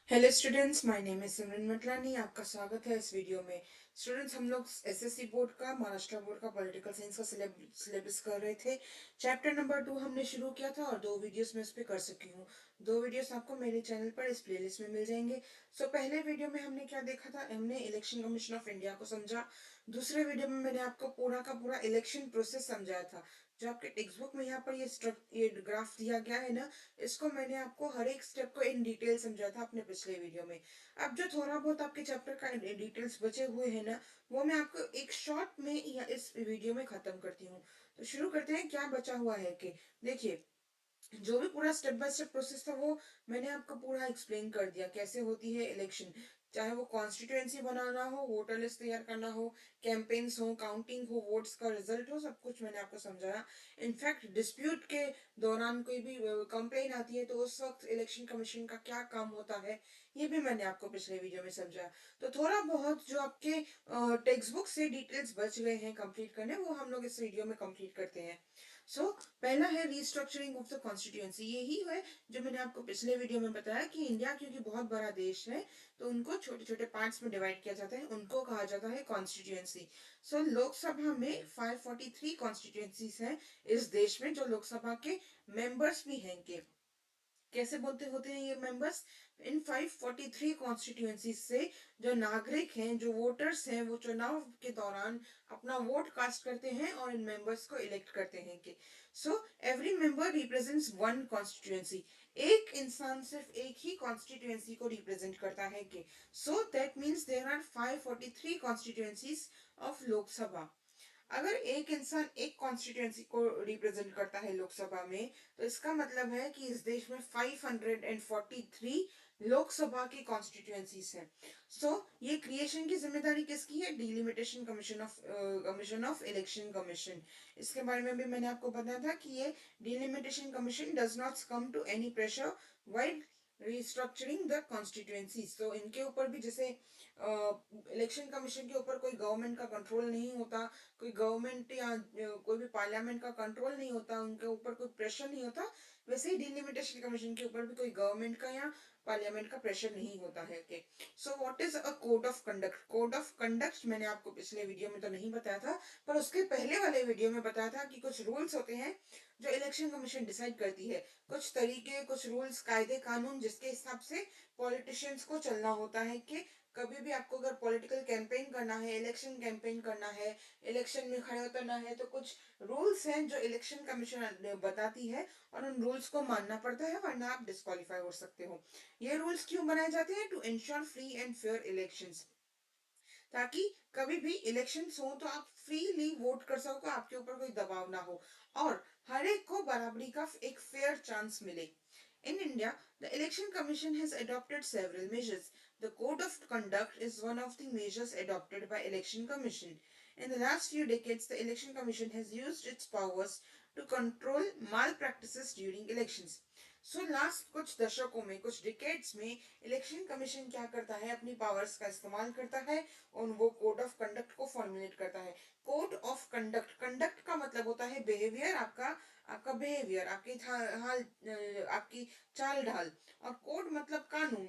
Hello students, my name है सिमरन मटलानी। आपका स्वागत है इस वीडियो में। स्टूडेंट्स, हम लोग एसएससी बोर्ड का, महाराष्ट्र बोर्ड का पॉलिटिकल साइंस का सिलेबस कर रहे थे। चैप्टर नंबर 2 हमने शुरू किया था और 2 वीडियोस में इस पे कर सकी हूँ। 2 वीडियोस आपको मेरे चैनल पर इस प्लेलिस्ट में मिल जाएंगे। पहले वीडियो में हमने क्या देखा था, हमने इलेक्शन कमीशन ऑफ इंडिया को समझा। दूसरे वीडियो में मैंने आपको पूरा का पूरा इलेक्शन प्रोसेस समझाया था। जो आपके टेक्स्ट बुक में यहाँ पर ये ग्राफ दिया गया है ना, इसको मैंने आपको हर एक स्टेप को इन डिटेल समझा था अपने पिछले वीडियो में। अब जो थोड़ा बहुत आपके चैप्टर का डिटेल्स बचे हुए हैं ना, वो मैं आपको एक शॉर्ट में या इस वीडियो में खत्म करती हूँ। तो शुरू करते हैं। क्या बचा हुआ है कि देखिए, जो भी पूरा स्टेप बाय स्टेप प्रोसेस था वो मैंने आपको पूरा एक्सप्लेन कर दिया, कैसे होती है इलेक्शन। चाहे वो कॉन्स्टिट्यूएंसी बनाना हो, वोटर लिस्ट तैयार करना हो, कैंपेन्स हो, काउंटिंग हो, वोट्स का रिजल्ट हो, सब कुछ मैंने आपको समझाया। इनफैक्ट डिस्प्यूट के दौरान कोई भी कंप्लेन आती है तो उस वक्त इलेक्शन कमीशन का क्या काम होता है, ये भी मैंने आपको पिछले वीडियो में समझाया। तो थोड़ा बहुत जो आपके टेक्स्ट बुक से डिटेल्स बच गए हैं कंप्लीट करने, वो हम लोग इस वीडियो में कंप्लीट करते हैं। पहला है रीस्ट्रक्चरिंग ऑफ द कॉन्स्टिट्यूएंसी। यही है जो मैंने आपको पिछले वीडियो में बताया कि इंडिया क्योंकि बहुत बड़ा देश है, तो उनको छोटे छोटे पार्ट्स में डिवाइड किया जाता है, उनको कहा जाता है कॉन्स्टिट्यूएंसी। लोकसभा में 543 कॉन्स्टिट्यूएंसीज हैं इस देश में, जो लोकसभा के मेंबर्स भी हैं। के कैसे बोलते होते हैं ये मेंबर्स? इन 543 कॉन्स्टिट्यूएंसीज से जो नागरिक हैं, जो वोटर्स हैं, वो चुनाव के दौरान अपना वोट कास्ट करते हैं और इन मेंबर्स को इलेक्ट करते हैं। कि every member represents one constituency. एक इंसान सिर्फ एक ही कॉन्स्टिट्यूएंसी को रिप्रेजेंट करता है। कि that means there are 543 constituencies of Lok Sabha. अगर एक इंसान एक कॉन्स्टिट्यूएंसी को रिप्रेजेंट करता है लोकसभा में, तो इसका मतलब है कि इस देश में 543 लोकसभा की कॉन्स्टिट्यूएंसीज हैं। ये क्रिएशन की जिम्मेदारी किसकी है? Delimitation commission of election commission. इसके बारे में भी मैंने आपको बताया था कि ये delimitation commission does not come to any pressure while restructuring the constituencies. तो इनके ऊपर भी, जैसे इलेक्शन कमीशन के ऊपर कोई गवर्नमेंट का कंट्रोल नहीं होता, कोई गवर्नमेंट या कोई भी पार्लियामेंट का कंट्रोल नहीं होता, उनके ऊपर कोई प्रेशर नहीं होता, वैसे ही डिलिमिटेशन कमीशन के ऊपर भी कोई गवर्नमेंट का या पार्लियामेंट का प्रेशर नहीं होता है। कि what is a code of conduct? Code of conduct मैंने आपको पिछले वीडियो में तो नहीं बताया था, पर उसके पहले वाले वीडियो में बताया था कि कुछ रूल्स होते हैं जो इलेक्शन कमीशन डिसाइड करती है। कुछ तरीके, कुछ रूल्स, कायदे कानून, जिसके हिसाब से पॉलिटिशियंस को चलना होता है। कि कभी भी आपको अगर पॉलिटिकल कैंपेन करना है, इलेक्शन कैंपेन करना है, इलेक्शन में खड़े उतरना है, तो कुछ रूल्स हैं जो इलेक्शन कमीशन बताती है और उन रूल्स को मानना पड़ता है, वरना आप डिस्क्वालीफाई हो सकते हो। ये रूल्स क्यों बनाए जाते हैं? To ensure free and fair elections, ताकि कभी भी इलेक्शन हो तो आप फ्रीली वोट कर सको, आपके ऊपर कोई दबाव ना हो और हर एक को बराबरी का एक फेयर चांस मिले। In India, the Election Commission has adopted several measures. The Code of Conduct is one of the measures adopted by Election Commission. In the last few decades, the Election Commission has used its powers to control malpractices during elections. Last कुछ दशकों में, कुछ decades में, election commission क्या करता है? अपनी powers का इस्तेमाल करता है और वो कोड ऑफ कंडक्ट को फॉर्मुलेट करता है। कोड ऑफ कंडक्ट, कंडक्ट का मतलब होता है बिहेवियर, आपका आपका बिहेवियर, आपकी हाल, आपकी चाल ढाल। और कोड मतलब कानून।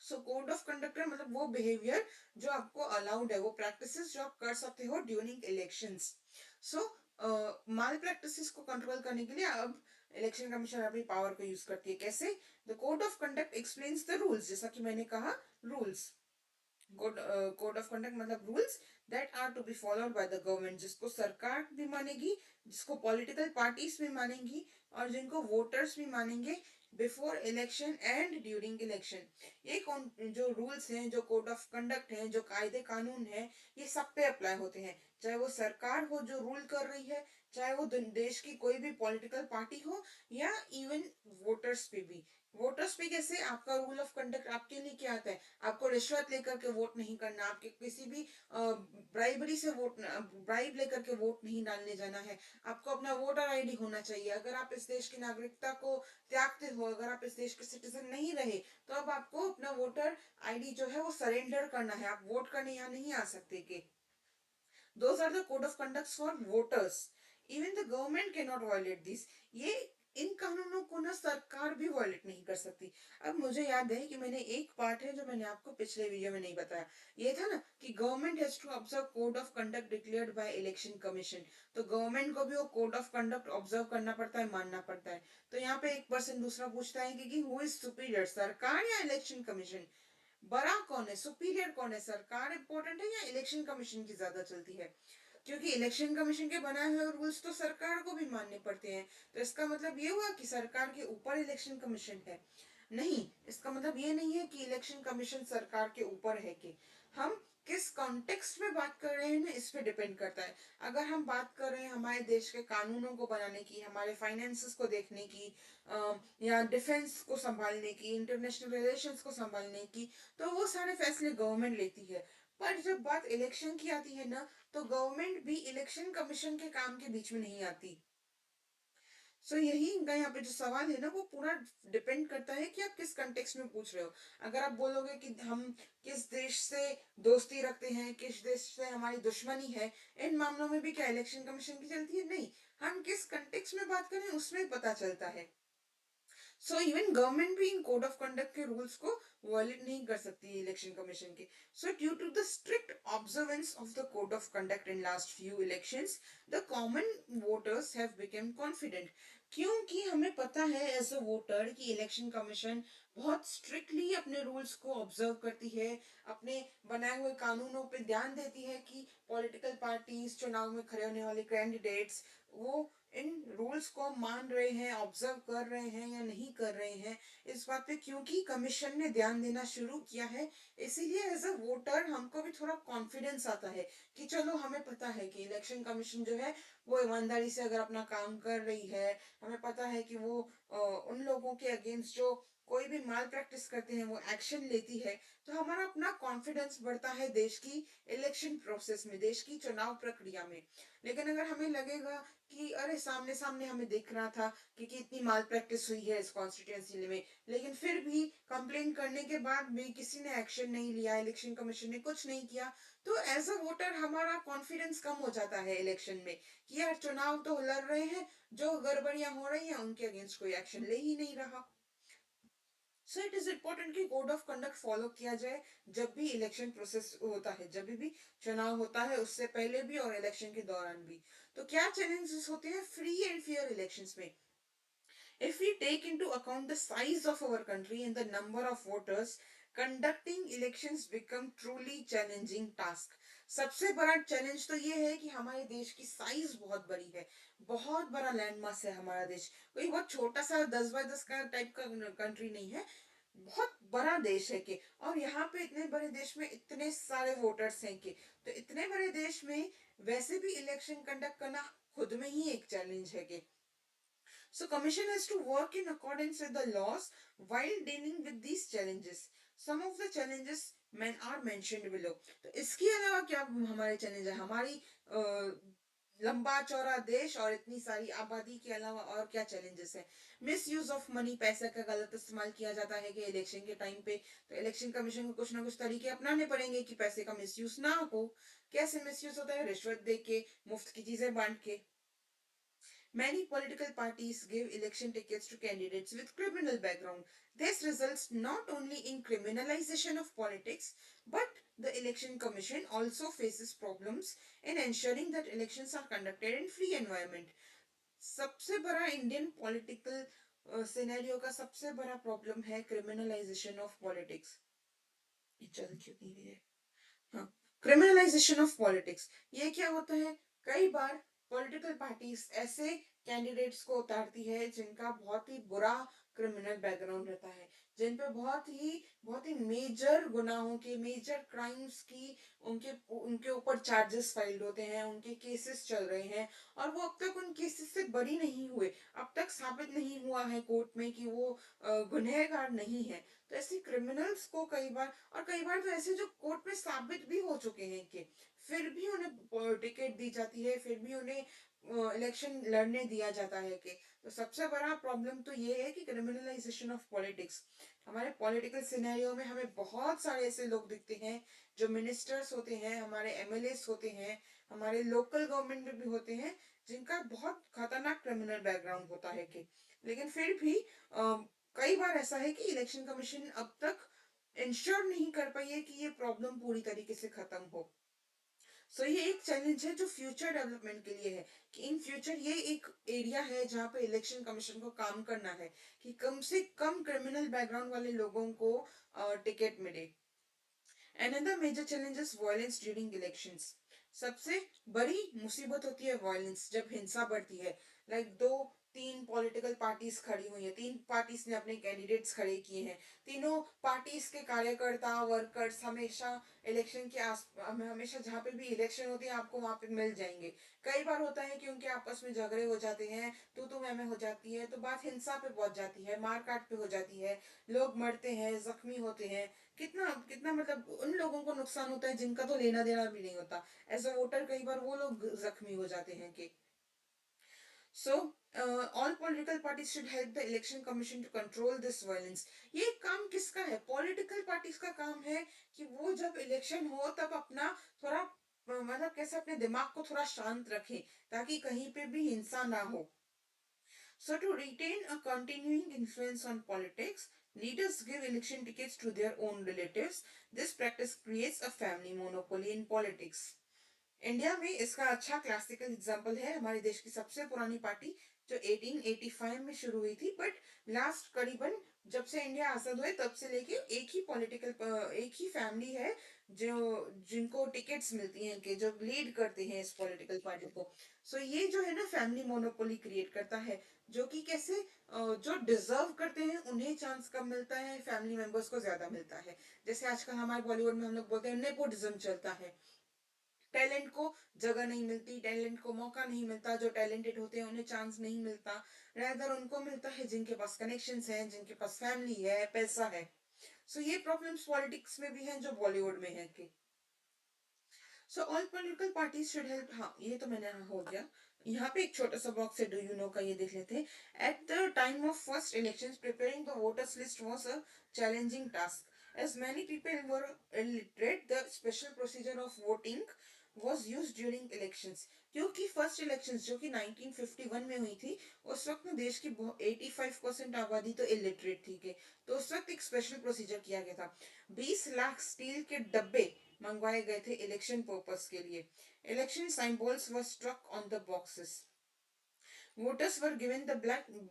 कोड ऑफ कंडक्ट का मतलब वो बिहेवियर जो आपको अलाउड है, वो प्रैक्टिसेस जो आप कर सकते हो during elections. So malpractices को कंट्रोल करने के लिए अब इलेक्शन कमीशन अपनी पावर को यूज करती है। कैसे? The code of conduct explains the rules, जैसा कि मैंने कहा, रूल्स। कोड ऑफ कंडक्ट मतलब rules that are to be followed by the government, जिसको सरकार भी मानेगी, जिसको पॉलिटिकल पार्टीज भी मानेंगी और जिनको वोटर्स भी मानेंगे before election and during election. ये कौन जो रूल्स हैं, जो कोड ऑफ कंडक्ट हैं, जो कायदे कानून हैं, ये सब पे अप्लाई होते हैं। चाहे वो सरकार हो जो रूल कर रही है, चाहे वो देश की कोई भी पॉलिटिकल पार्टी हो, या इवन वोटर्स पे भी। वोटर्स पे कैसे? आपका रूल ऑफ कंडक्ट आपके लिए क्या आता है? आपको रिश्वत लेकर के वोट नहीं करना, आपके किसी भी ब्राइबरी से वोट, ब्राइब लेकर के वोट नहीं डालने जाना है। आपको अपना वोटर आईडी होना चाहिए। अगर आप इस देश की नागरिकता को त्यागते हो, अगर आप इस देश के सिटीजन नहीं रहे, तो अब आपको अपना वोटर आईडी जो है वो सरेंडर करना है। आप वोट करने यहाँ नहीं आ सकते। के those are the code of conducts for voters. Even the government cannot violate this. ये इन कानूनों को ना सरकार भी वॉयलेट नहीं कर सकती। अब मुझे याद है कि मैंने एक पार्ट है जो मैंने आपको पिछले वीडियो में नहीं बताया। ये था ना कि government has to observe code of conduct declared by election commission. तो गवर्नमेंट को भी वो कोड ऑफ कंडक्ट ऑब्जर्व करना पड़ता है, मानना पड़ता है। तो यहाँ पे एक पर्सन दूसरा पूछता है कि हु इज सुपीरियर, सरकार या इलेक्शन कमीशन? बड़ा कौन है, सुपीरियर कौन है, सरकार इंपॉर्टेंट है या इलेक्शन कमीशन की ज्यादा चलती है? क्योंकि इलेक्शन कमीशन के बनाए हुए रूल्स तो सरकार को भी मानने पड़ते हैं। तो इसका मतलब ये हुआ कि सरकार के ऊपर इलेक्शन कमीशन है? नहीं, इसका मतलब ये नहीं है कि इलेक्शन कमीशन सरकार के ऊपर है। कि हम किस कॉन्टेक्स्ट में बात कर रहे हैं ना, इस पे डिपेंड करता है। अगर हम बात कर रहे हैं हमारे देश के कानूनों को बनाने की, हमारे फाइनेंसेस को देखने की, या डिफेंस को संभालने की, इंटरनेशनल रिलेशंस को संभालने की, तो वो सारे फैसले गवर्नमेंट लेती है। पर जब बात इलेक्शन की आती है ना, तो गवर्नमेंट भी इलेक्शन कमीशन के काम के बीच में नहीं आती। यही इनका यहाँ पे जो सवाल है ना, वो पूरा डिपेंड करता है कि आप किस कंटेक्स्ट में पूछ रहे हो। अगर आप बोलोगे कि हम किस देश से दोस्ती रखते हैं, किस देश से हमारी दुश्मनी है, इन मामलों में भी क्या इलेक्शन कमीशन की चलती है? नहीं, हम किस कंटेक्स्ट में बात करें उसमें पता चलता है। इवन गवर्नमेंट भी इन कोड ऑफ कंडक्ट के रूल्स को वॉयलेट नहीं कर सकती इलेक्शन कमीशन के। Due to the strict observance of the code of conduct in last few elections, the common voters have become confident. क्योंकि हमें पता है एज अ वोटर कि इलेक्शन कमीशन बहुत स्ट्रिक्टली अपने रूल्स को ऑब्जर्व करती है, अपने बनाए हुए कानूनों पे ध्यान देती है कि पॉलिटिकल पार्टीज, चुनाव में खड़े होने वाले कैंडिडेट्स, वो इन रूल्स को मान रहे हैं, ऑब्जर्व कर रहे हैं या नहीं कर रहे हैं। इस बात पे क्योंकि कमीशन ने ध्यान देना शुरू किया है, इसीलिए एज अ वोटर हमको भी थोड़ा कॉन्फिडेंस आता है कि चलो हमें पता है कि इलेक्शन कमीशन जो है वो ईमानदारी से अगर अपना काम कर रही है। हमें पता है कि वो उन लोगों के अगेंस्ट जो कोई भी माल प्रैक्टिस करते हैं वो एक्शन लेती है। तो हमारा अपना कॉन्फिडेंस बढ़ता है देश की इलेक्शन प्रोसेस में, देश की चुनाव प्रक्रिया में। लेकिन अगर हमें लगेगा कि अरे सामने सामने हमें दिख रहा था कि इतनी माल प्रैक्टिस हुई है इस कॉन्स्टिट्यूंसी में, लेकिन फिर भी कंप्लेन करने के बाद भी किसी ने एक्शन नहीं लिया, इलेक्शन कमीशन ने कुछ नहीं किया, तो एज अ वोटर हमारा कॉन्फिडेंस कम हो जाता है इलेक्शन में कि यार चुनाव तो लड़ रहे हैं, जो गड़बड़ियां हो रही हैं उनके अगेंस्ट कोई एक्शन ले ही नहीं रहा। इट इज इम्पोर्टेंट कि कोड ऑफ कंडक्ट फॉलो किया जाए जब भी इलेक्शन प्रोसेस होता है, जब भी चुनाव होता है, उससे पहले भी और इलेक्शन के दौरान भी। तो क्या चैलेंजेस होते हैं फ्री एंड फेयर इलेक्शंस में? If we take into account the size of our country and the number of voters, conducting elections become truly challenging task. सबसे बड़ा चैलेंज तो ये है कि हमारे देश की साइज बहुत बड़ी है, बहुत बड़ा लैंड मास है हमारा देश। कोई बहुत छोटा सा 10 बाय 10 का टाइप का कंट्री नहीं है, बहुत बड़ा देश है। कि और यहाँ पे इतने बड़े देश में इतने सारे वोटर्स हैं। कि तो इतने बड़े देश में वैसे भी इलेक्शन कंडक्ट करना खुद में ही एक चैलेंज है। कि Commission has to work in accordance with the laws while dealing with these challenges. Some of the challenges are mentioned below. तो इसके अलावा क्या हमारे चैलेंज है? हमारी लंबा चौड़ा देश और इतनी सारी आबादी के अलावा और क्या चैलेंजेस है? मिस यूज ऑफ मनी, पैसे का गलत इस्तेमाल किया जाता है कि इलेक्शन के टाइम पे। तो इलेक्शन कमीशन को कुछ ना कुछ तरीके अपनाने पड़ेंगे कि पैसे का मिस यूज ना हो। कैसे मिस यूज होता है? रिश्वत दे के, मुफ्त की चीजें बांट के। Many political parties give election tickets to candidates with criminal background. This results not only in criminalization of politics, but the election commission also faces problems in ensuring that elections are conducted in free environment. सबसे बड़ा Indian political scenario का सबसे बड़ा problem है criminalisation of politics. चल क्यों नहीं रही है? हाँ, क्रिमिनलाइजेशन ऑफ पॉलिटिक्स। ये क्या होता है? कई बार पॉलिटिकल पार्टीज ऐसे कैंडिडेट्स को उतारती है जिनका बहुत ही बुरा क्रिमिनल बैकग्राउंड रहता है, जिन पे बहुत ही मेजर गुनाहों के, मेजर क्राइम्स की उनके उनके ऊपर चार्जेस फाइल्ड होते हैं, उनके केसेस चल रहे हैं, और वो अब तक उन केसेस से बरी नहीं हुए। अब तक साबित नहीं हुआ है कोर्ट में कि वो गुनहगार नहीं है। तो ऐसे क्रिमिनल्स को कई बार तो ऐसे जो कोर्ट में साबित भी हो चुके हैं कि फिर भी उन्हें टिकट दी जाती है, फिर भी उन्हें इलेक्शन लड़ने दिया जाता है। कि तो सबसे बड़ा प्रॉब्लम तो ये है कि क्रिमिनलाइजेशन ऑफ पॉलिटिक्स। हमारे पॉलिटिकल सिनेरियो में हमें बहुत सारे ऐसे लोग दिखते हैं जो मिनिस्टर्स होते हैं, हमारे एमएलएस होते हैं, हमारे लोकल गवर्नमेंट में भी होते हैं, जिनका बहुत खतरनाक क्रिमिनल बैकग्राउंड होता है। कि लेकिन फिर भी कई बार ऐसा है कि इलेक्शन कमीशन अब तक इंश्योर नहीं कर पाई है कि ये प्रॉब्लम पूरी तरीके से खत्म हो। सो ये एक चैलेंज है जो फ्यूचर डेवलपमेंट के लिए है, कि इन फ्यूचर ये एक एरिया है जहाँ पे इलेक्शन कमीशन को काम करना है कि कम से कम क्रिमिनल बैकग्राउंड वाले लोगों को टिकट मिले। Another major challenge is violence during elections. सबसे बड़ी मुसीबत होती है वायलेंस, जब हिंसा बढ़ती है। लाइक दो तीन पॉलिटिकल पार्टीज खड़ी हुई है, तीन पार्टीज ने अपने कैंडिडेट्स खड़े किए हैं, तीनों पार्टीज के कार्यकर्ता वर्कर्स हमेशा इलेक्शन के आस हमेशा जहाँ पे भी इलेक्शन होती है आपको वहां पे मिल जाएंगे। कई बार होता है कि उनके आपस में झगड़े हो जाते हैं, तू मैं हो जाती है, तो बात हिंसा पे पहुंच जाती है, मारकाट पे हो जाती है, लोग मरते हैं, जख्मी होते हैं। कितना कितना मतलब उन लोगों को नुकसान होता है जिनका तो लेना देना भी नहीं होता। एज अ वोटर कई बार वो लोग जख्मी हो जाते हैं कि so all political parties should help the election commission to control this violence. ये काम किसका है? पॉलिटिकल पार्टीज का काम है कि वो जब इलेक्शन हो तब अपना थोड़ा मतलब कैसे अपने दिमाग को थोड़ा शांत रखें ताकि कहीं पे भी हिंसा ना हो। So, to retain a continuing influence on politics, leaders give election tickets to their own relatives. This practice creates a family monopoly in politics. India में इसका अच्छा क्लासिकल एग्जांपल है हमारे देश की सबसे पुरानी पार्टी जो 1885 में शुरू हुई थी, बट लास्ट करीबन जब से इंडिया आजाद हुए तब से लेके एक ही फैमिली है जो जिनको टिकट्स मिलती हैं, कि जो लीड करते हैं इस पॉलिटिकल पार्टी को। सो ये जो है ना फैमिली मोनोपोली क्रिएट करता है, जो कि कैसे जो डिजर्व करते हैं उन्हें चांस कम मिलता है, फैमिली मेंबर्स को ज्यादा मिलता है। जैसे आजकल हमारे बॉलीवुड में हम लोग बोलते हैं नेपोटिज्म चलता है, टैलेंट को जगह नहीं मिलती, टैलेंट को मौका नहीं मिलता, जो टैलेंटेड होते हैं उन्हें चांस नहीं मिलता, रैदर उनको मिलता है जिनके पास कनेक्शंस हैं, जिनके पास फैमिली है, पैसा है। सो ये प्रॉब्लम्स पॉलिटिक्स में भी हैं जो बॉलीवुड में है कि so all political parties should help. हाँ ये तो मैंने हो गया। यहाँ पे एक छोटा सा बॉक्स है डू यू नो का, ये देख लेते हैं। At the time of first elections preparing the voters list was a challenging task as many people were illiterate. The special procedure of voting was used during elections, क्योंकि first elections जो कि 1951 में हुई थी, उस वक्त ना देश की 85% आबादी तो इलिटरेट थी के, तो उस वक्त एक स्पेशल प्रोसीजर किया गया था। 20 लाख स्टील के डब्बे मंगवाए गए थे इलेक्शन पर्पस के लिए। Election symbols were struck on the boxes. Voters were given the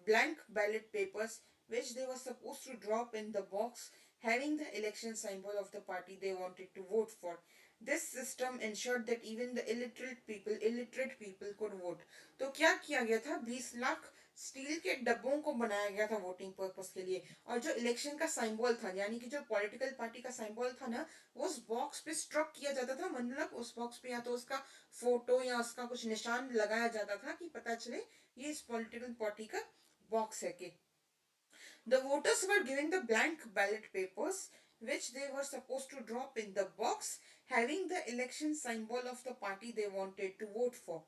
blank ballot papers, which they were supposed to drop in the box having the election symbol of the party they wanted to vote for. This system ensured that even the illiterate people could vote. तो क्या किया गया था? 20 lakh steel के डब्बों को बनाया गया था वोटिंग पर्पस के लिए, और जो इलेक्शन का सिंबल था यानी कि जो पॉलिटिकल पार्टी का सिंबल था ना, वो उस बॉक्स पे स्ट्रक किया जाता था। मतलब उस बॉक्स पे या तो उसका फोटो या उसका कुछ निशान लगाया जाता था कि पता चले ये इस पॉलिटिकल पार्टी का बॉक्स है कि the voters were given the blank ballot papers which they were supposed to drop in the box having the election symbol of the party they wanted to vote for.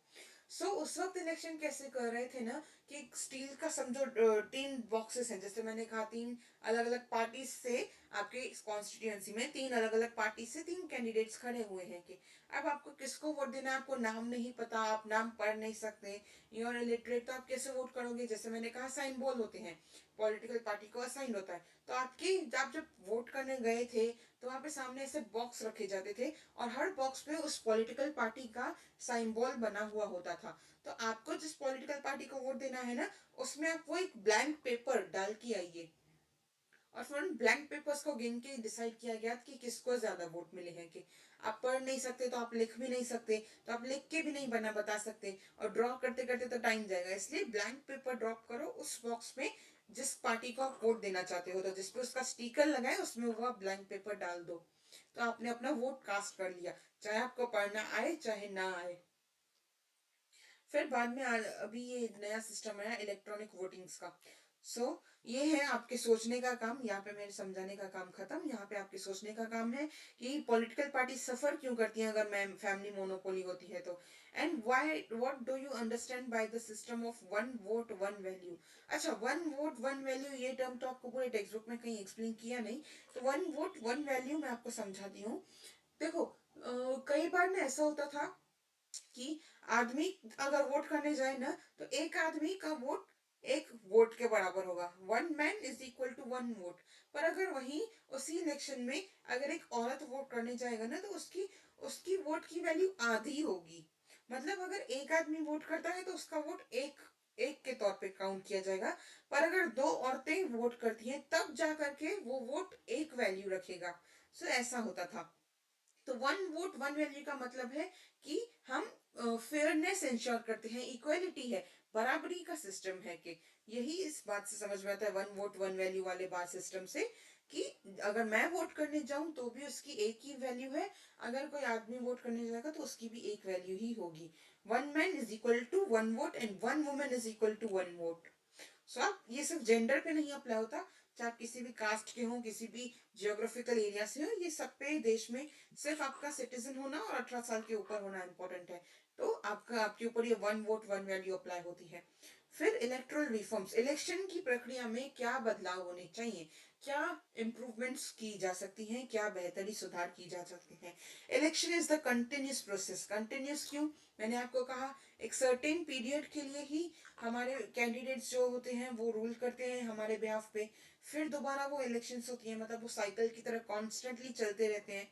सो उस वक्त election कैसे कर रहे थे ना, कि स्टील का समझो तीन बॉक्सेस हैं, जैसे मैंने कहा तीन अलग अलग पार्टी से आपके कॉन्स्टिट्यूएंसी में तीन अलग अलग पार्टी से तीन कैंडिडेट्स खड़े हुए हैं कि अब आपको किसको वोट देना है, आपको नाम नहीं पता, आप नाम पढ़ नहीं सकते, यूर इलिटरेट, तो आप कैसे वोट करोगे? जैसे मैंने कहा साइन बोल होते हैं, पॉलिटिकल पार्टी को असाइन होता है, तो आपकी आप जब वोट करने गए थे तो वहां पे सामने ऐसे बॉक्स रखे जाते थे और हर बॉक्स पे उस पॉलिटिकल पार्टी का सिंबल बना हुआ होता था। तो आपको जिस पॉलिटिकल पार्टी को वोट देना है ना, उसमें आप वो एक ब्लैंक पेपर डाल के आइए, और फिर उन ब्लैंक पेपर्स को गिन के डिसाइड किया गया कि किसको ज्यादा वोट मिले हैं। कि आप पढ़ नहीं सकते तो आप लिख भी नहीं सकते, तो आप लिख के भी नहीं बना बता सकते, और ड्रॉ करते करते तो टाइम जाएगा, इसलिए ब्लैंक पेपर ड्रॉप करो उस बॉक्स में जिस पार्टी को आप वोट देना चाहते हो, तो जिसपे उसका स्टिकर लगाए उसमें वो आप ब्लैंक पेपर डाल दो, तो आपने अपना वोट कास्ट कर लिया, चाहे आपको पढ़ना आए चाहे ना आए। फिर बाद में अभी ये नया सिस्टम आया इलेक्ट्रॉनिक वोटिंग्स का। सो ये है आपके सोचने का काम, यहाँ पे मेरे समझाने का काम खत्म, यहाँ पे आपके सोचने का काम है कि पॉलिटिकल पार्टी सफर क्यों करती है अगर मैं फैमिली मोनोपोली होती है तो। And why what do you understand by the system of one vote one value. अच्छा, वन वोट वन वैल्यू ये टर्म तो आपको पूरे टेक्स्ट बुक में कहीं एक्सप्लेन किया नहीं, तो वन वोट वन वैल्यू मैं आपको समझाती हूँ। देखो कई बार ना ऐसा होता था कि आदमी अगर वोट करने जाए ना, तो एक आदमी का वोट एक वोट के बराबर होगा, 1 man is equal to 1 vote. पर अगर वहीं उसी इलेक्शन में अगर एक औरत वोट करने जाएगा ना, तो उसकी उसकी वोट की वैल्यू आधी होगी। मतलब अगर एक आदमी वोट करता है तो उसका वोट एक एक के तौर पे काउंट किया जाएगा। पर अगर दो औरतें वोट करती हैं तब जा करके वो वोट एक वैल्यू रखेगा। सो ऐसा होता था। तो 1 वोट 1 वैल्यू का मतलब है कि हम फेयरनेस इंश्योर करते हैं, इक्वलिटी है, बराबरी का सिस्टम है। कि यही इस बात से समझ में आता है 1 वोट 1 वैल्यू वाले बात सिस्टम से, कि अगर मैं वोट करने जाऊं तो भी उसकी एक ही वैल्यू है, अगर कोई आदमी वोट करने जाएगा तो उसकी भी एक वैल्यू ही होगी। 1 man is equal to 1 vote and 1 woman is equal to 1 vote. So आप ये सिर्फ जेंडर पे नहीं अप्लाई होता, चाहे आप किसी भी कास्ट के हो, किसी भी जियोग्राफिकल एरिया से हो, ये सब पे देश में सिर्फ आपका सिटीजन होना और 18 साल के ऊपर होना इंपॉर्टेंट है। तो आपका आपके ऊपर ये 1 वोट 1 वैल्यू अप्लाई होती है। फिर इलेक्टोरल रिफॉर्म्स, इलेक्शन की प्रक्रिया में क्या बदलाव होने चाहिए, क्या इम्प्रूवमेंट्स की जा सकती हैं, क्या बेहतरी सुधार की जा सकती हैं। Election is the continuous process. Continuous क्यों? मैंने आपको कहा एक सर्टेन पीरियड के लिए ही हमारे कैंडिडेट्स जो होते हैं वो रूल करते हैं हमारे बिहाफ पे, फिर दोबारा वो इलेक्शंस होती हैं, मतलब वो साइकिल की तरह कॉन्स्टेंटली चलते रहते हैं।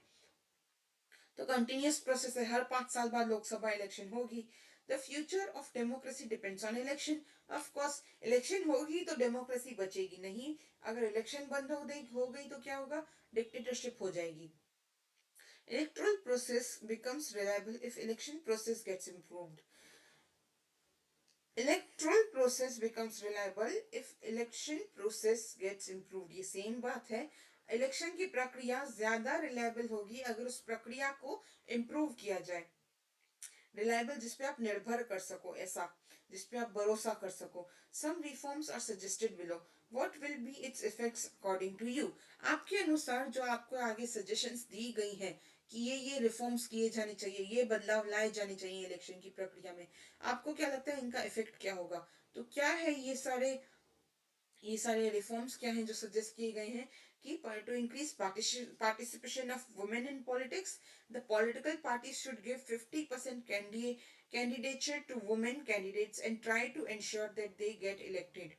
तो कंटिन्यूस प्रोसेस है, हर 5 साल बाद लोकसभा इलेक्शन होगी। The future of democracy depends on election. Of course election होगी तो डेमोक्रेसी बचेगी नहीं, अगर इलेक्शन बंद हो गई तो क्या होगा, डिक्टेटरशिप हो जाएगी। Electoral process becomes reliable if election process gets improved. Electoral process becomes reliable if election process gets improved. ये सेम बात है, इलेक्शन की प्रक्रिया ज्यादा रिलायबल होगी अगर उस प्रक्रिया को इम्प्रूव किया जाए। रिलायबल जिसपे आप निर्भर कर सको, ऐसा जिसपे आप भरोसा कर सको। Some reforms are suggested below, what will be its effects according to you. आपके अनुसार जो आपको आगे सजेशंस दी गई हैं कि ये रिफॉर्म्स किए जाने चाहिए, ये बदलाव लाए जाने चाहिए इलेक्शन की प्रक्रिया में, आपको क्या लगता है इनका इफेक्ट क्या होगा? तो क्या है ये सारे रिफॉर्म्स क्या हैं जो सजेस्ट किए गए हैं? कि to increase participation of women in politics, the political parties should give 50% candidature to women candidates and try to ensure that they get elected.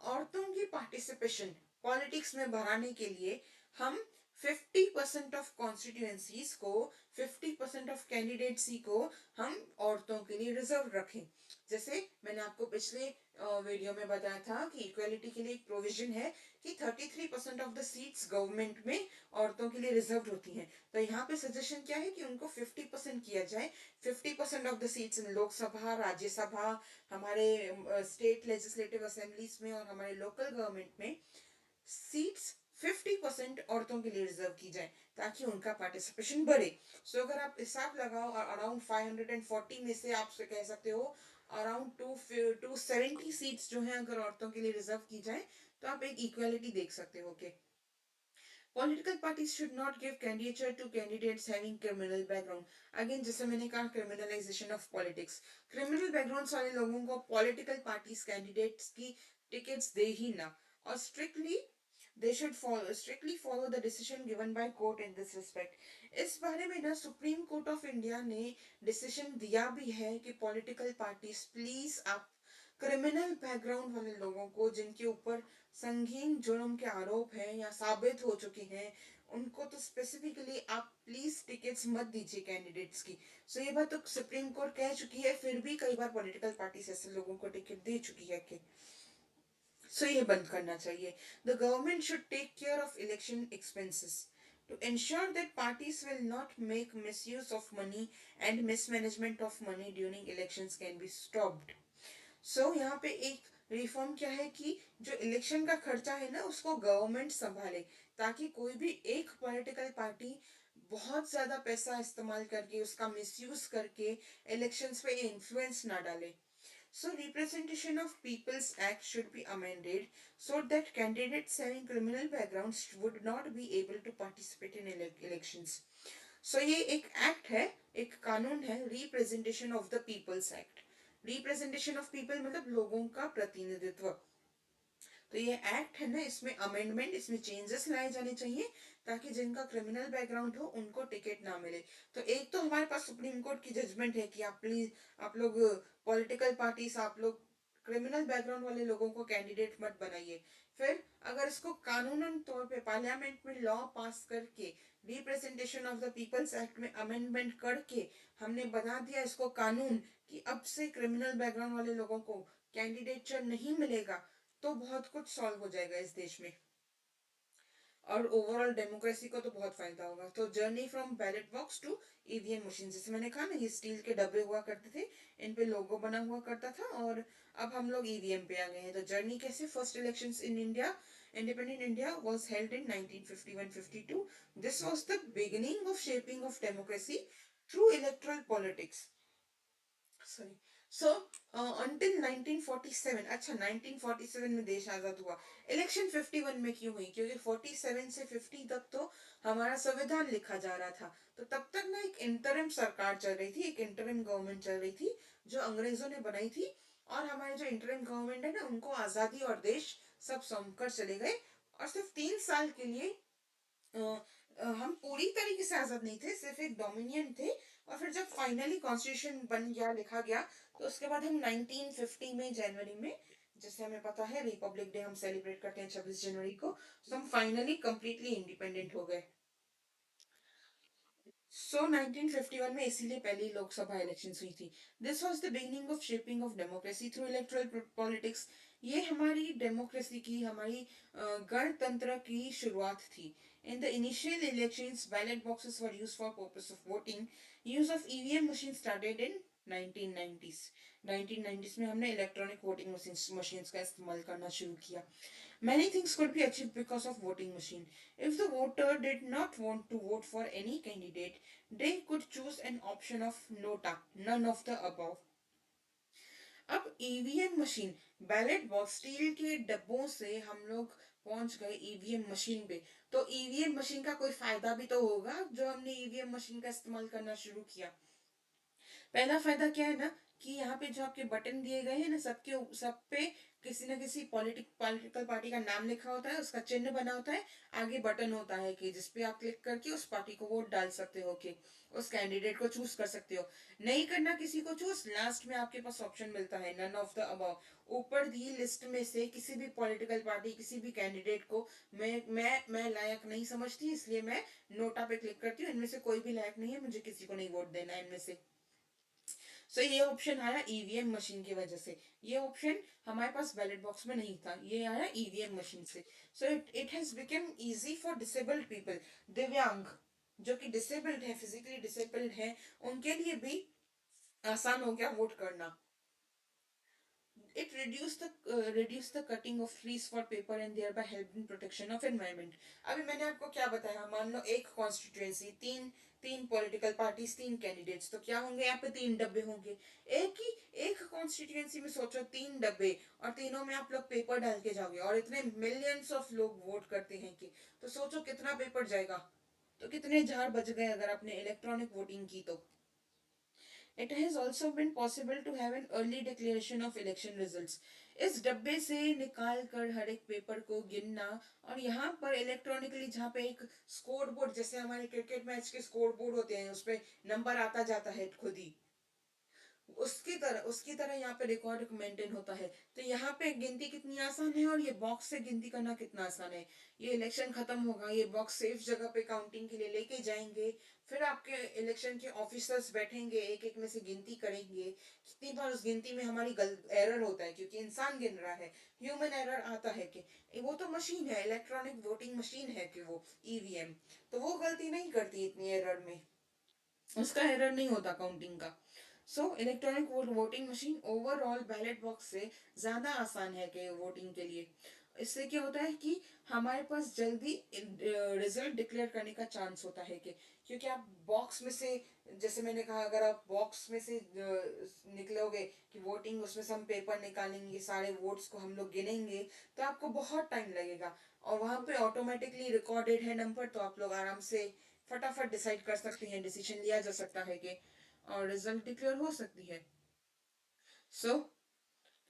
औरतों की पार्टिसिपेशन पॉलिटिक्स में बढ़ाने के लिए हम 50% ऑफ कॉन्स्टिट्यूएंसीज को, 50% ऑफ कैंडिडेट्स को हम औरतों के लिए रिजर्व रखें। जैसे मैंने आपको पिछले वीडियो में बताया था कि इक्वेलिटी के लिए एक प्रोविजन है कि 33% ऑफ द सीट्स गवर्नमेंट में औरतों के लिए रिजर्व होती हैं। तो यहाँ पे सजेशन क्या है कि उनको 50% किया जाए। 50% of the seats in Lok Sabha, Rajya Sabha, हमारे स्टेट लेजिस्लेटिव असेंबलीज में और हमारे लोकल गवर्नमेंट में सीट्स 50% औरतों के लिए रिजर्व की जाए ताकि उनका पार्टिसिपेशन बढ़े। सो अगर आप हिसाब लगाओ और अराउंड 540 में से आप कह सकते हो अराउंड 270 सीट्स जो हैं अगर औरतों के लिए रिजर्व की जाए, तो आप एक इक्वालिटी देख सकते हो कि political parties should not give candidature to candidates having criminal background. Again जैसे मैंने कहा, criminalisation of politics, criminal background वाले लोगों को पॉलिटिकल पार्टीज कैंडिडेट्स की टिकट्स दे ही ना। और they should strictly follow the decision given by court in this respect। इस बारे में ना सुप्रीम कोर्ट ऑफ इंडिया ने डिसीजन दिया भी है कि पॉलिटिकल पार्टीज प्लीज आप क्रिमिनल बैकग्राउंड वाले लोगों को जिनके ऊपर संगीन जुर्म के आरोप हैं या साबित हो चुके हैं, उनको तो स्पेसिफिकली आप प्लीज टिकट्स मत दीजिए कैंडिडेट्स की। सो ये बात तो सुप्रीम कोर्ट कह चुकी है, फिर भी कई बार पॉलिटिकल पार्टीज ऐसे लोगों को टिकट दे चुकी है कि सो ये बंद करना चाहिए। The government should take care of election expenses to ensure that parties will not make misuse of money and mismanagement of money during elections can be stopped। सो यहाँ पे एक रिफॉर्म क्या है कि जो इलेक्शन का खर्चा है ना उसको गवर्नमेंट संभाले, ताकि कोई भी एक पॉलिटिकल पार्टी बहुत ज्यादा पैसा इस्तेमाल करके, उसका मिसयूज करके इलेक्शंस पे इन्फ्लुएंस ना डाले। So representation of People's Act should be amended so that candidates having criminal backgrounds would not be able to participate in elections। So ये एक एक्ट है, एक कानून है, representation of the people's act. Representation of people मतलब लोगों का प्रतिनिधित्व। तो ये एक्ट है ना, इसमें अमेंडमेंट, इसमें चेंजेस लाए जाने चाहिए ताकि जिनका क्रिमिनल बैकग्राउंड हो उनको टिकट ना मिले। तो एक तो हमारे पास सुप्रीम कोर्ट की जजमेंट है कि आप प्लीज, आप लोग पॉलिटिकल पार्टीज, आप लोग क्रिमिनल बैकग्राउंड वाले लोगों को कैंडिडेट मत बनाइए। फिर अगर इसको कानूनन तौर पे पार्लियामेंट में लॉ पास करके representation of the people's act में अमेंडमेंट करके हमने बना दिया इसको कानून कि अब से क्रिमिनल बैकग्राउंड वाले लोगों को कैंडिडेटचर नहीं मिलेगा, तो बहुत कुछ सॉल्व हो जाएगा इस देश में और ओवरऑल डेमोक्रेसी को तो बहुत फायदा होगा। तो journey from ballot box to EVM machine, जैसे मैंने कहा ना, ये स्टील के डब्बे हुआ करते थे, इन पे लोगो बना हुआ करता था, और अब हम लोग ईवीएम पे आ गए हैं। तो जर्नी कैसे, first elections in India, independent India was held in 1951-52. This was the beginning of shaping of democracy through electoral politics. Sorry. So until 1947, अच्छा 1947 में देश आजाद हुआ। इलेक्शन 51 में क्यों हुई? क्योंकि 47 से 50 तक तो हमारा संविधान लिखा जा रहा था, तो तब तक ना एक इंटरिम सरकार चल रही थी, एक इंटरिम गवर्नमेंट चल रही थी जो अंग्रेजों ने बनाई थी। और हमारे जो इंटरिम गवर्नमेंट है ना, उनको आजादी और देश सब सौंप कर चले गए, और सिर्फ 3 साल के लिए हम पूरी तरीके से आजाद नहीं थे, सिर्फ एक डोमिनियन थे। और फिर जब फाइनली कॉन्स्टिट्यूशन बन गया, लिखा गया, तो उसके बाद हम 1950 में जनवरी में, जैसे हमें पता है रिपब्लिक डे हम सेलिब्रेट करते हैं 26 जनवरी को, तो हम फाइनली कंप्लीटली इंडिपेंडेंट हो गए। सो 1951 में इसीलिए पहली लोकसभा इलेक्शन हुई थी। This was the beginning of shaping of democracy through electoral politics. ये हमारी डेमोक्रेसी की, हमारी गणतंत्र की शुरुआत थी। In the initial elections ballot boxes were used for purpose of voting. Use of EVM machine started in 1990s। 1990s में हमने इलेक्ट्रॉनिक वोटिंग मशीन्स का इस्तेमाल करना शुरू किया। Many things could be achieved because of voting machine. If the voter did not want to vote for any candidate, they could choose an option of nota, none of the above. अब EVM machine, ballot box, steel के डब्बों से हम लोग पहुंच गए EVM machine पे। तो ईवीएम मशीन का कोई फायदा भी तो होगा जो हमने ईवीएम मशीन का इस्तेमाल करना शुरू किया। पहला फायदा क्या है ना, कि यहाँ पे जो आपके बटन दिए गए हैं ना, सब पे किसी ना किसी पॉलिटिकल पार्टी का नाम लिखा होता है, उसका चिन्ह बना होता है, आगे बटन होता है कि जिसपे आप क्लिक करके उस पार्टी को वोट डाल सकते हो, कि उस कैंडिडेट को चूज कर सकते हो। नहीं करना किसी को चूज, लास्ट में आपके पास ऑप्शन मिलता है नन ऑफ द अबव। ऊपर दी लिस्ट में से किसी भी पॉलिटिकल पार्टी, किसी भी कैंडिडेट को मैं लायक नहीं समझती, इसलिए मैं नोटा पे क्लिक करती हूँ, इनमें से कोई भी लायक नहीं है, मुझे किसी को नहीं वोट देना है इनमें से। सो ये ऑप्शन आया ईवीएम मशीन की वजह से। ये ऑप्शन हमारे पास बैलेट बॉक्स में नहीं था, ये आया ईवीएम मशीन से। So it has become easy for disabled people, दिव्यांग, जो कि डिसेबल्ड है, फिजिकली डिसेबल्ड है, उनके लिए भी आसान हो गया वोट करना। It reduced the cutting of trees for paper and thereby helped in protection of environment. अभी मैंने आपको क्या बताया, मान लो एक कॉन्स्टिट्यूएंसी, तीन तीन पॉलिटिकल पार्टीज, तीन कैंडिडेट्स, तो क्या होंगे यहाँ पे? 3 डब्बे होंगे। एक कॉन्स्टिट्यूएंसी में सोचो 3 डब्बे, और तीनों में आप लोग पेपर डाल के जाओगे, और इतने मिलियंस ऑफ लोग वोट करते हैं कि, तो सोचो कितना पेपर जाएगा, तो कितने झाड़ बच गए अगर आपने इलेक्ट्रॉनिक वोटिंग की तो। It has also been possible to have an early declaration of election results. इस डब्बे से निकाल कर हर एक पेपर को गिनना, और यहाँ पर इलेक्ट्रॉनिकली, जहाँ पे एक स्कोर बोर्ड, जैसे हमारे क्रिकेट मैच के स्कोर बोर्ड होते हैं, उस पे नंबर आता जाता है खुद ही, उसकी तरह यहाँ पे रिकॉर्ड मेंटेन होता है। तो यहाँ पे गिनती कितनी आसान है, और ये बॉक्स से गिनती करना कितना आसान है। ये इलेक्शन खत्म होगा, ये बॉक्स सेफ जगह पे काउंटिंग के लिए लेके जाएंगे, फिर आपके इलेक्शन के ऑफिसर्स बैठेंगे, एक एक में से गिनती करेंगे। कितनी बार उस गिनती में हमारी एरर होता है, क्योंकि इंसान गिन रहा है, ह्यूमन एरर आता है कि वो तो मशीन है, इलेक्ट्रॉनिक वोटिंग मशीन है कि वो ईवीएम, तो वो गलती नहीं करती इतनी एरर में, उसका एरर नहीं होता काउंटिंग का। So electronic voting machine overall ballot box से ज्यादा आसान है कि वोटिंग के लिए। इससे क्या होता है कि हमारे पास जल्दी रिजल्ट डिक्लेयर करने का चांस होता है, कि क्योंकि आप बॉक्स में से, जैसे मैंने कहा, अगर आप बॉक्स में से निकलोगे कि वोटिंग, उसमें से हम पेपर निकालेंगे, सारे वोट्स को हम लोग गिनेंगे, तो आपको बहुत टाइम लगेगा, और वहां पे ऑटोमेटिकली रिकॉर्डेड है नंबर, तो आप लोग आराम से फटाफट डिसाइड कर सकते हैं, डिसीजन लिया जा सकता है कि, और रिजल्ट डिक्लेयर हो सकती है। सो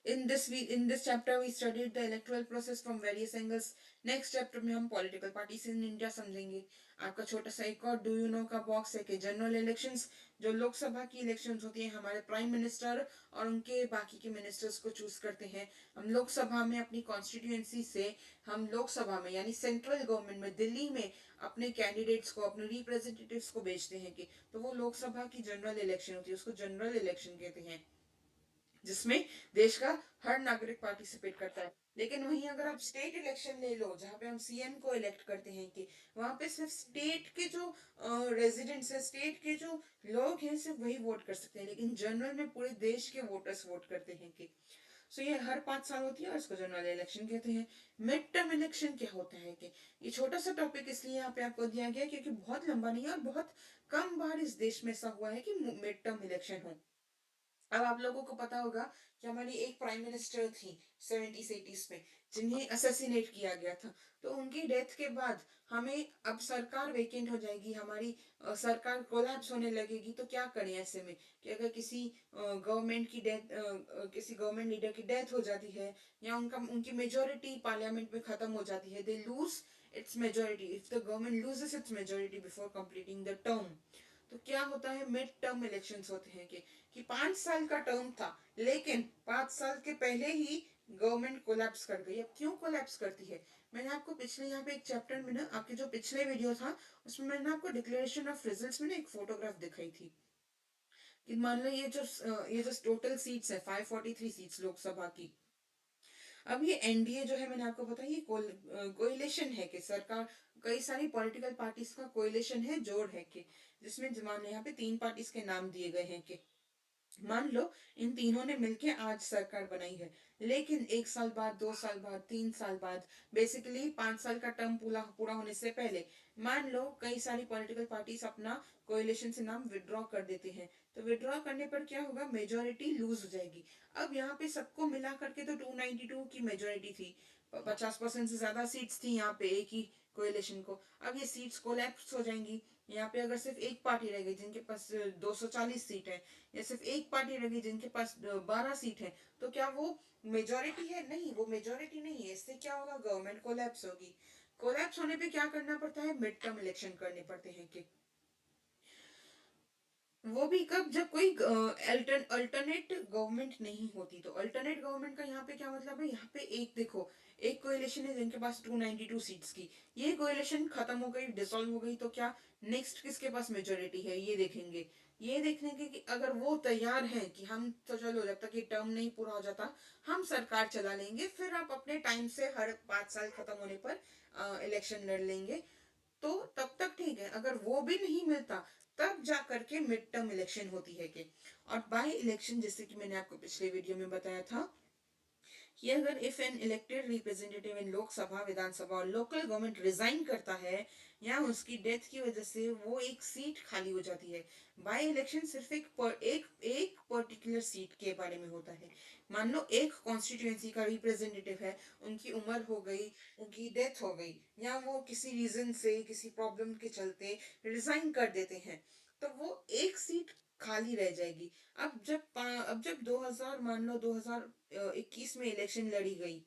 in this chapter we studied the electoral process from various angles. Next chapter में हम पॉलिटिकल पार्टीज इन इंडिया समझेंगे. आपका छोटा सा एक और डू यू नो का बॉक्स है कि जनरल इलेक्शंस, जो लोकसभा की इलेक्शंस होती है, हमारे प्राइम मिनिस्टर और उनके बाकी के मिनिस्टर्स को चूज करते हैं. हम लोकसभा में अपनी कॉन्स्टिट्यूएंसी से, हम लोकसभा में यानी सेंट्रल गवर्नमेंट में दिल्ली में अपने कैंडिडेट्स को, अपने रिप्रेजेंटेटिव्स को भेजते हैं. कि तो वो लोकसभा की जनरल इलेक्शन होती है, उसको जनरल इलेक्शन कहते हैं, जिसमें देश का हर नागरिक पार्टिसिपेट करता है. लेकिन वहीं अगर आप स्टेट इलेक्शन ले लो, जहां पे हम सीएम को इलेक्ट करते हैं, कि वहां पे सिर्फ स्टेट के जो रेजिडेंट्स है, स्टेट के जो लोग हैं, सिर्फ वही वोट कर सकते हैं. लेकिन जनरल में पूरे देश के वोटर्स वोट करते हैं. कि सो ये हर 5 साल होती है और इसको जनरल इलेक्शन कहते हैं. मिड टर्म इलेक्शन क्या होता है? कि ये छोटा सा टॉपिक इसलिए यहाँ पे आपको दिया गया क्योंकि बहुत लंबा नहीं है और बहुत कम बार इस देश में ऐसा हुआ है कि मिड टर्म इलेक्शन हो. अब आप लोगों को पता होगा कि हमारी एक प्राइम मिनिस्टर थी 70s 80s में, जिन्हें असैसिनेट किया गया था. तो उनकी डेथ के बाद हमें अब सरकार वेकेंट हो जाएगी, हमारी सरकार कोलैप्स होने लगेगी. तो क्या करें ऐसे में? कि अगर किसी गवर्नमेंट की डेथ, किसी गवर्नमेंट लीडर की डेथ हो जाती है, या उनकी मेजोरिटी पार्लियामेंट में खत्म हो जाती है, they lose its majority, if the government loses it's majority before completing the term, तो क्या होता है? मिड टर्म इलेक्शंस होते हैं. कि 5 साल का टर्म था, लेकिन 5 साल के पहले ही गवर्नमेंट कोलैप्स कर गई. अब क्यों कोलैप्स करती है? मैंने आपको पिछले यहाँ पे एक चैप्टर में ना, आपके जो पिछले वीडियो था उसमें मैंने आपको डिक्लेरेशन ऑफ रिजल्ट्स में ना एक फोटोग्राफ दिखाई थी. कि मान लो ये जो टोटल सीट्स है 543 सीट्स लोकसभा की. अब ये एनडीए जो है, मैंने आपको बताया, ये कोइलेशन है. कि सरकार, कई सारी पॉलिटिकल पार्टीज का कोइलेशन है, जोड़ है. कि जिसमें मान लो यहाँ पे 3 पार्टीज के नाम दिए गए हैं. कि मान लो इन तीनों ने मिलके आज सरकार बनाई है, लेकिन 1 साल बाद, 2 साल बाद, 3 साल बाद, बेसिकली 5 साल का टर्म पूरा पूरा होने से पहले, मान लो कई सारी पॉलिटिकल पार्टीज अपना कोalition से नाम विड्रॉ कर देते हैं. तो विड्रॉ करने पर क्या होगा? मेजोरिटी लूज हो जाएगी. अब यहाँ पे सबको मिला करके तो 292 की मेजोरिटी थी, 50% से ज्यादा सीट्स थी यहाँ पे एक ही कोalition को. अब ये सीट्स कोलैप्स हो जाएंगी. यहाँ पे अगर सिर्फ एक पार्टी रह गई जिनके पास 240 सीट है, या सिर्फ एक पार्टी रह गई जिनके पास 12 सीट है, तो क्या वो मेजोरिटी है? नहीं, वो मेजोरिटी नहीं है. इससे क्या होगा? गवर्नमेंट कोलैप्स होगी. कोलैप्स होने पे क्या करना पड़ता है? मिड टर्म इलेक्शन करने पड़ते हैं. कि वो भी कब? जब कोई अल्टरनेट गवर्नमेंट नहीं होती. तो अल्टरनेट गवर्नमेंट का यहाँ पे क्या मतलब है? यहाँ पे एक देखो, एक कोएलिशन है जिनके पास 292 सीट्स की, ये कोएलिशन खत्म हो गई, डिसॉल्व हो गई. तो क्या नेक्स्ट किसके पास मेजोरिटी है? ये देखेंगे. ये देखने के कि अगर वो तैयार हैं कि हम तो चलो जब तक ये टर्म नहीं पूरा हो जाता हम सरकार चला लेंगे, फिर आप अपने टाइम से हर 5 साल खत्म होने पर इलेक्शन लड़ लेंगे, तो तब तक ठीक है. अगर वो भी नहीं मिलता, तब जा करके मिड टर्म इलेक्शन होती है. कि और बाई इलेक्शन, जैसे कि मैंने आपको पिछले वीडियो में बताया था, कि अगर if an elected representative in Lok Sabha, Vidhan Sabha और लोकल गवर्नमेंट रिजाइन करता है, या उसकी डेथ की वजह से वो एक सीट खाली हो जाती है. बाय इलेक्शन सिर्फ एक पर्टिकुलर सीट के बारे में होता है. मान लो एक कॉन्स्टिट्यूएंसी का रिप्रेजेंटेटिव है, उनकी उम्र हो गई, उनकी डेथ हो गई, या वो किसी रीजन से, किसी प्रॉब्लम के चलते रिजाइन कर देते हैं, तो वो एक सीट खाली रह जाएगी. अब जब 2000, मान लो 2021 में इलेक्शन लड़ी गई,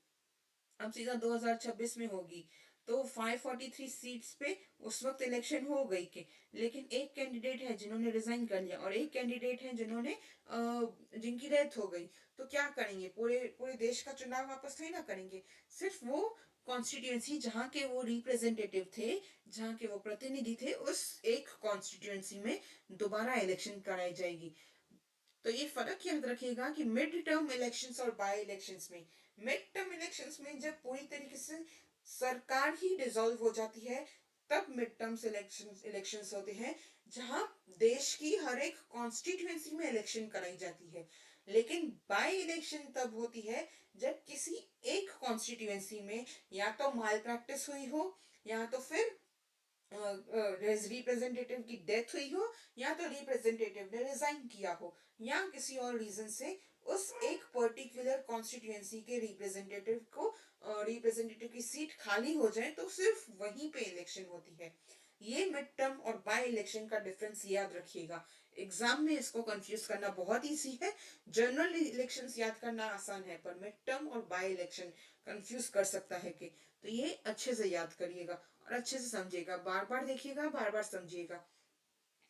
अब सीधा 2026 में होगी, तो 543 सीट्स पे उस वक्त इलेक्शन हो गई. के लेकिन एक कैंडिडेट है जिन्होंने रिजाइन कर लिया, और एक कैंडिडेट है जिनकी डेथ हो गई. तो क्या करेंगे? पूरे पूरे देश का चुनाव वापस थोड़ी ना करेंगे. सिर्फ वो कॉन्स्टिट्यूएंसी जहाँ के वो रिप्रेजेंटेटिव थे, जहाँ के वो प्रतिनिधि थे, उस एक कॉन्स्टिट्यूएंसी में दोबारा इलेक्शन कराई जाएगी. तो ये फर्क याद रखिएगा कि मिड टर्म इलेक्शंस और बाय इलेक्शंस में, मिड टर्म इलेक्शंस में जब पूरी तरीके से सरकार ही डिसॉल्व हो जाती है, तब मिड टर्म इलेक्शंस होते हैं, जहां देश की हर एक कॉन्स्टिट्यूएंसी में इलेक्शन कराई जाती है. लेकिन बाय इलेक्शन तब होती है जब किसी एक कॉन्स्टिट्यूएंसी में या तो माल प्रैक्टिस हुई हो, या तो फिर रिप्रेजेंटेटिव की डेथ हुई हो, या तो रिप्रेजेंटेटिव ने रिजाइन किया हो, या किसी और रीजन से उस एक पर्टिकुलर कॉन्स्टिट्यूएंसी के रिप्रेजेंटेटिव को, रिप्रेजेंटेटिव की सीट खाली हो जाए, तो सिर्फ वहीं पे इलेक्शन होती है. ये मिड टर्म और बाय इलेक्शन का डिफरेंस याद रखिएगा। एग्जाम में इसको कंफ्यूज करना बहुत इजी है। जनरल इलेक्शंस याद करना आसान है, पर मिड टर्म और बाय इलेक्शन कंफ्यूज कर सकता है कि, तो ये अच्छे से याद करिएगा और अच्छे से समझिएगा, बार बार देखिएगा, बार बार समझिएगा,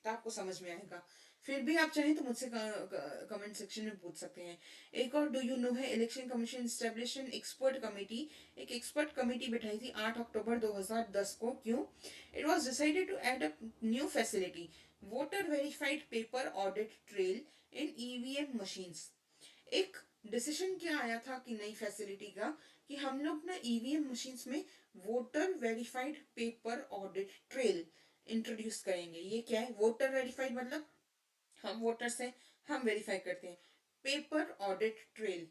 तो आपको समझ में आएगा। फिर भी आप चाहें तो मुझसे कमेंट सेक्शन में पूछ सकते हैं। एक और डू यू नो है, election commission establish an expert committee. एक एक्सपर्ट कमेटी बिठाई थी 8 अक्टूबर 2010 को। क्यों? It was decided to add a new facility, voter verified paper audit trail in EVM machines. एक डिसीजन क्या आया था कि नई फैसिलिटी का, कि हम लोग ना ईवीएम मशीन्स में voter verified paper audit trail introduce करेंगे। ये क्या है? वोटर वेरीफाइड मतलब हम वोटर्स हैं, हम वेरीफाई करते हैं। Paper audit trail,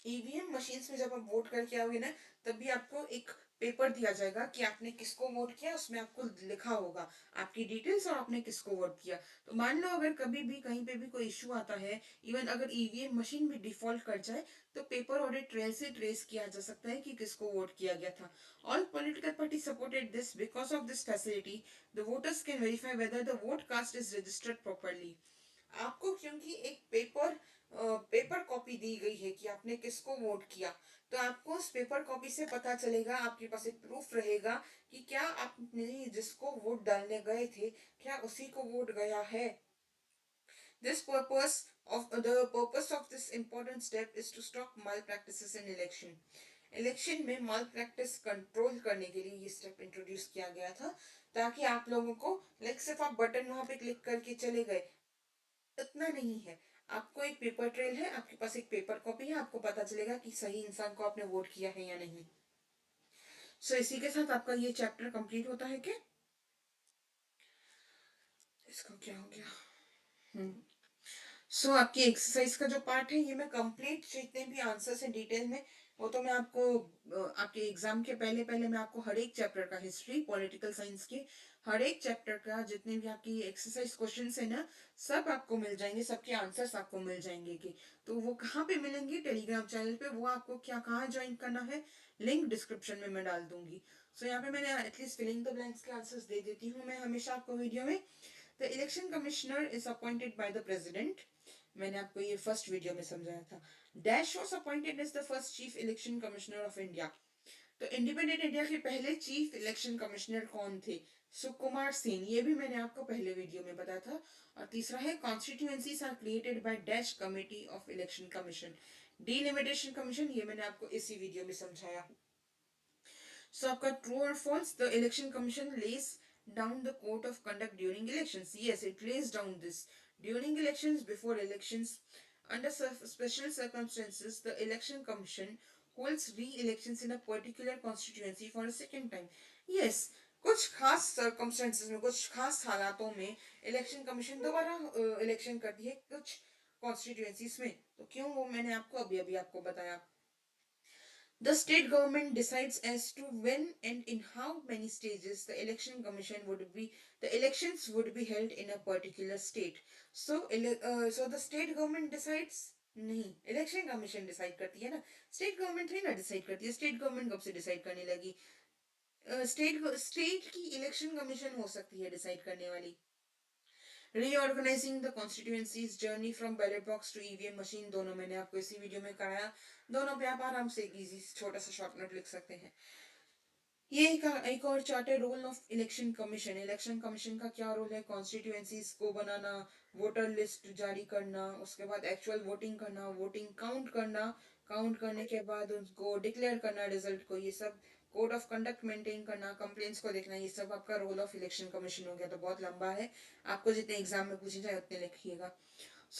EVM machines में जब आप वोट करके आओगे ना, तब भी आपको एक पेपर दिया जाएगा कि आपने किसको वोट किया, उसमें आपको लिखा होगा आपकी डिटेल्स और आपने किसको वोट किया। तो मान लो अगर कभी भी कहीं पे भी कोई इश्यू आता है, इवन अगर ईवीएम मशीन भी डिफॉल्ट कर जाए, तो पेपर ऑडिट ट्रेल से ट्रेस किया जा सकता है कि किसको वोट किया गया था। All political party supported this because of this facility, the voters can verify whether the vote cast is registered properly. आपको क्योंकि एक पेपर कॉपी दी गई है कि आपने किसको वोट किया, तो आपको उस पेपर कॉपी से पता चलेगा, आपके पास एक प्रूफ रहेगा कि क्या आपने जिसको वोट डालने गए थे, क्या उसी को वोट गया है। This purpose of this important step is to stop malpractices in election. Election में माल प्रैक्टिस कंट्रोल करने के लिए ये स्टेप इंट्रोड्यूस किया गया था, ताकि आप लोगों को, लाइक सिर्फ आप बटन वहां पे क्लिक करके चले गए, इतना नहीं है। आपको एक पेपर ट्रेल है, आपके पास एक पेपर कॉपी है, आपको पता चलेगा कि सही इंसान को आपने वोट किया है या नहीं। सो इसी के साथ आपका ये चैप्टर कंप्लीट होता है क्या? इसको क्या हो गया? हम्म। आपकी एक्सरसाइज का जो पार्ट है, ये मैं कंप्लीट जितने भी आंसर्स हैं डिटेल में, वो तो मैं आपको आपके एग्जाम के पहले पहले मैं आपको हर एक चैप्टर का, हिस्ट्री पॉलिटिकल साइंस के हर एक चैप्टर का जितने भी आपकी एक्सरसाइज क्वेश्चंस है ना, सब आपको मिल जाएंगे, सबके आंसर्स आपको मिल जाएंगे कि, तो वो कहाँ पे मिलेंगे? टेलीग्राम चैनल पे। वो आपको क्या, कहाँ ज्वाइन करना है, लिंक डिस्क्रिप्शन में मैं डाल दूंगी। यहाँ पे मैंने एटलीस्ट फिलिंग द ब्लैंक्स के आंसर्स दे देती हूँ मैं हमेशा आपको वीडियो में। The election commissioner is appointed by the president, मैंने आपको ये फर्स्ट वीडियो में समझाया था। Dash was appointed as the first chief election commissioner of India. तो इंडिपेंडेंट इंडिया के पहले चीफ इलेक्शन कमिश्नर कौन थे? सुकुमार सेन, ये भी मैंने आपको पहले वीडियो में बताया था। और तीसरा है, constituencies are created by dash committee of election commission, delimitation commission, ये मैंने आपको इसी वीडियो में समझाया। आपका ट्रू और false, the election commission lays down the code of conduct during elections. Yes, it lays down this. During elections, before elections, under special circumstances, the election commission holds re-elections in a particular constituency for a second time. Yes, कुछ खास circumstances में, कुछ खास हालातों में election commission दोबारा election करती है कुछ कॉन्स्टिट्यूएंसीज में। तो क्यों, वो मैंने आपको अभी अभी आपको बताया। The state government decides as to when and in how many stages the election commission would be, the elections would be held in a particular state. So the state government decides, नहीं, election commission decide करती है ना, state government थोड़ी ना decide करती है। State government कब से डिसाइड करने लगी? स्टेट की इलेक्शन कमीशन हो सकती है डिसाइड करने वाली। Reorganising the constituencies journey from ballot box to EVM machine, दोनों मैंने आपको इसी वीडियो में कराया। दोनों पे आप आराम से एक इजी छोटा सा शॉर्ट नोट लिख सकते हैं। ये एक और चार्ट है, role of election commission. Election commission का क्या रोल है? कॉन्स्टिट्यूएंसीज को बनाना, वोटर लिस्ट जारी करना, उसके बाद एक्चुअल वोटिंग करना, वोटिंग काउंट करना, काउंट करने के बाद उनको डिक्लेयर करना रिजल्ट को, ये सब कोड ऑफ कंडक्ट मेंटेन करना, कंप्लेंट्स को देखना, ये सब आपका रोल ऑफ इलेक्शन कमीशन हो गया। तो बहुत लंबा है, आपको जितने एग्जाम में पूछे जाए उतने लिखिएगा।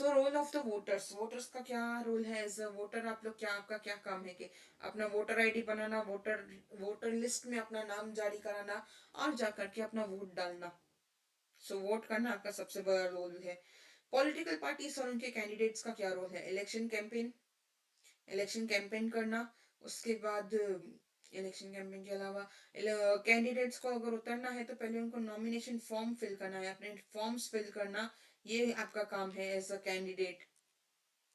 Role of the voters, voters का क्या रोल है? एज अ वोटर आप लोग क्या, आपका क्या काम है कि अपना वोटर आईडी बनाना, वोटर वोटर लिस्ट में अपना नाम जारी कराना और जाकर के अपना वोट डालना। वोट करना आपका सबसे बड़ा रोल है। पॉलिटिकल पार्टीज और उनके कैंडिडेट्स का क्या रोल है? इलेक्शन कैंपेन, इलेक्शन कैंपेन करना। उसके बाद इलेक्शन कैंपेन के अलावा कैंडिडेट्स को अगर उतरना है तो पहले उनको नॉमिनेशन फॉर्म फिल करना है, अपने फॉर्म्स फिल करना, ये आपका काम है एज अ कैंडिडेट।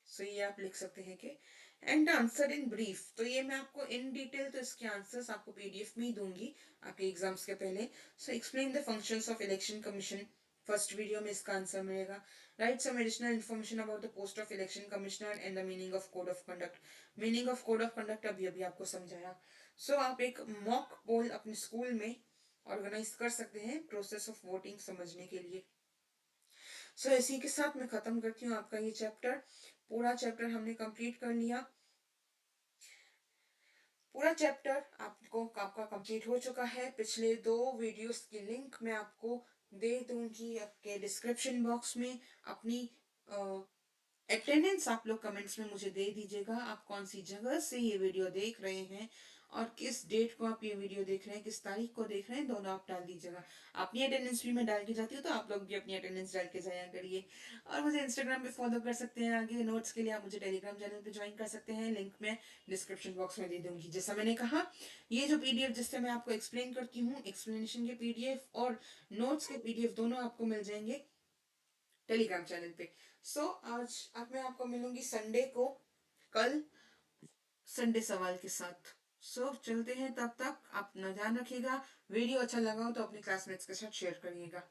ये आप लिख सकते हैं कि एंड आंसर इन ब्रीफ, तो ये मैं आपको इन डिटेल तो इसके आंसर्स आपको पीडीएफ में ही दूंगी आपके एग्जाम्स के पहले। So explain the functions of election commission, first video में इसका आंसर मिलेगा। Write some additional information about the post of election commissioner and the meaning of code of conduct, meaning of code of conduct अभी अभी आपको समझाया। सो आप एक mock poll अपने स्कूल में ऑर्गेनाइज कर सकते हैं प्रोसेस ऑफ वोटिंग समझने के लिए। सो इसी के साथ मैं खत्म करती हूँ आपका ये चैप्टर। पूरा चैप्टर हमने कंप्लीट कर लिया। पूरा चैप्टर आपका कंप्लीट हो चुका है। पिछले 2 वीडियोस की लिंक मैं आपको दे दूंगी आपके डिस्क्रिप्शन बॉक्स में। अपनी अटेंडेंस आप लोग कमेंट्स में मुझे दे दीजिएगा, आप कौन सी जगह से ये वीडियो देख रहे हैं और किस डेट को आप ये वीडियो देख रहे हैं, किस तारीख को देख रहे हैं, दोनों आप डाल दीजिएगा। अपनी अटेंडेंस भी मैं डाल के जाती हूँ, तो आप लोग भी अपनी अटेंडेंस डाल के जाया करिए। और मुझे इंस्टाग्राम पे फॉलो कर सकते हैं। आगे नोट्स के लिए आप मुझे टेलीग्राम चैनल पे ज्वाइन कर सकते हैं, लिंक मैं डिस्क्रिप्शन बॉक्स में दे दूंगी। जैसा मैंने कहा, ये जो पीडीएफ जिससे मैं आपको एक्सप्लेन करती हूँ, एक्सप्लेनेशन के पीडीएफ और नोट्स के पीडीएफ दोनों आपको मिल जाएंगे टेलीग्राम चैनल पे। सो आज अब मैं आपको मिलूंगी संडे को, कल संडे सवाल के साथ। सो चलते हैं, तब तक अपना ध्यान रखिएगा। वीडियो अच्छा लगा हो तो अपने क्लासमेट्स के साथ शेयर करिएगा।